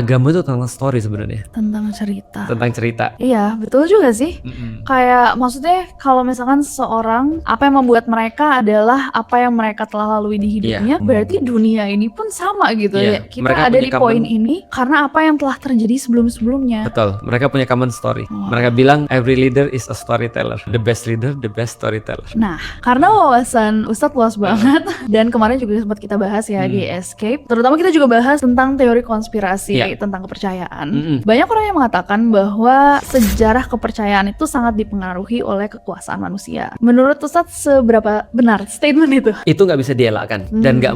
Agama itu tentang story sebenarnya, Tentang cerita. tentang cerita. Iya, betul juga sih. Kayak maksudnya kalau misalkan seseorang apa yang membuat mereka adalah apa yang mereka telah lalui di hidupnya, berarti dunia ini pun sama gitu Iya, ya. Kita mereka ada punya di poin ini karena apa yang telah terjadi sebelum-sebelumnya. Betul, mereka punya common story. Mereka bilang every leader is a storyteller. The best leader, the best storyteller. Nah, karena wawasan Ustadz luas banget dan kemarin juga sempat kita bahas ya di Escape. Terutama kita juga bahas tentang teori konspirasi, tentang kepercayaan. Banyak orang yang mengatakan bahwa sejarah kepercayaan itu sangat dipengaruhi oleh kekuasaan manusia. Menurut Ustadz seberapa benar statement itu? Itu nggak bisa dielakkan dan nggak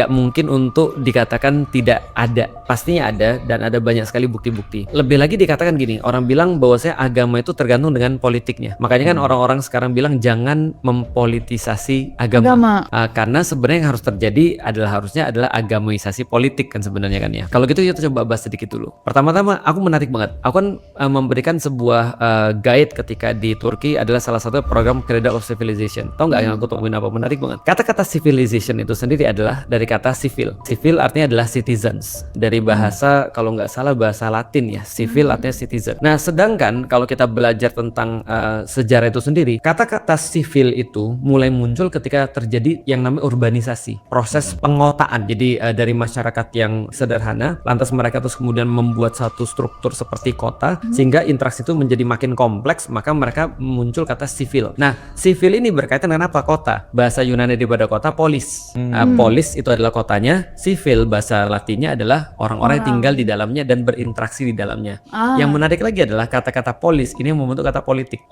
mungkin untuk dikatakan tidak ada. Pastinya ada dan ada banyak sekali bukti-bukti. Lebih lagi dikatakan gini, orang bilang bahwasanya agama itu tergantung dengan politiknya. Makanya kan orang-orang sekarang bilang jangan mempolitisasi agama. Karena sebenarnya yang harus terjadi harusnya adalah agamisasi politik kan sebenarnya kan ya. Kalau gitu kita coba bahas sedikit dulu. Pertama-tama aku menarik banget. Aku kan memberikan sebuah guide ketika di Turki adalah salah satu program Cradle of Civilization. Tahu nggak yang aku temuin apa? Menarik banget. Kata-kata civilization itu sendiri adalah dari kata civil. Civil artinya adalah citizens. Dari bahasa kalau nggak salah bahasa Latin ya. Civil artinya citizen. Nah, sedangkan kalau kita belajar tentang sejarah itu sendiri, kata-kata civil itu mulai muncul ketika terjadi yang namanya urbanisasi, proses pengotaan. Jadi dari masyarakat yang sederhana, lantas mereka terus kemudian membuat satu struktur seperti kota, sehingga interaksi itu menjadi makin kompleks, maka mereka muncul kata sivil. Nah, sivil ini berkaitan dengan apa? Kota. Bahasa Yunani daripada kota polis. Polis itu adalah kotanya, sivil bahasa Latinnya adalah orang-orang yang tinggal di dalamnya dan berinteraksi di dalamnya. Yang menarik lagi adalah kata-kata polis ini membentuk kata politik.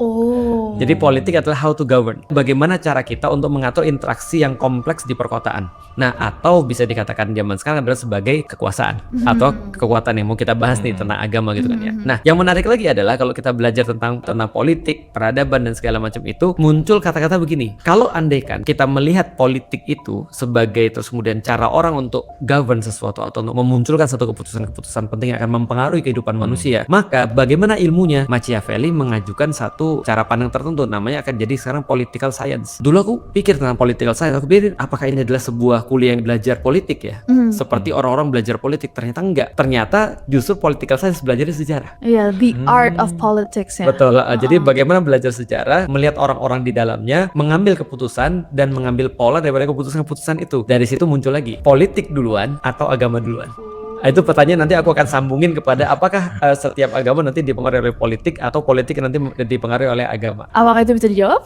Jadi politik adalah how to govern. Bagaimana cara kita untuk mengatur interaksi yang kompleks di perkotaan. Nah, atau bisa dikatakan zaman sekarang adalah sebagai kekuasaan atau kekuatan yang mau kita bahas nih tentang agama gitu kan ya. Nah, yang menarik lagi adalah kalau kita belajar tentang politik, peradaban dan segala macam itu muncul kata-kata begini. Kalau andaikan kita melihat politik itu sebagai terus kemudian cara orang untuk govern sesuatu atau untuk memunculkan satu keputusan-keputusan penting yang akan mempengaruhi kehidupan manusia, maka bagaimana ilmunya? Machiavelli mengajukan satu cara pandang tertentu, namanya akan jadi sekarang political science. Dulu aku pikir tentang political science, aku pikir apakah ini adalah sebuah kuliah yang belajar politik ya? Seperti orang-orang belajar politik, ternyata enggak. Ternyata justru political science belajarnya sejarah. Iya, the art of politics ya. Betul. Jadi bagaimana belajar sejarah, melihat orang-orang di dalamnya, mengambil keputusan dan mengambil pola daripada keputusan-keputusan itu. Dari situ muncul lagi politik duluan atau agama duluan. Itu pertanyaan nanti aku akan sambungin kepada apakah setiap agama nanti dipengaruhi oleh politik atau politik nanti dipengaruhi oleh agama. Apakah itu bisa dijawab?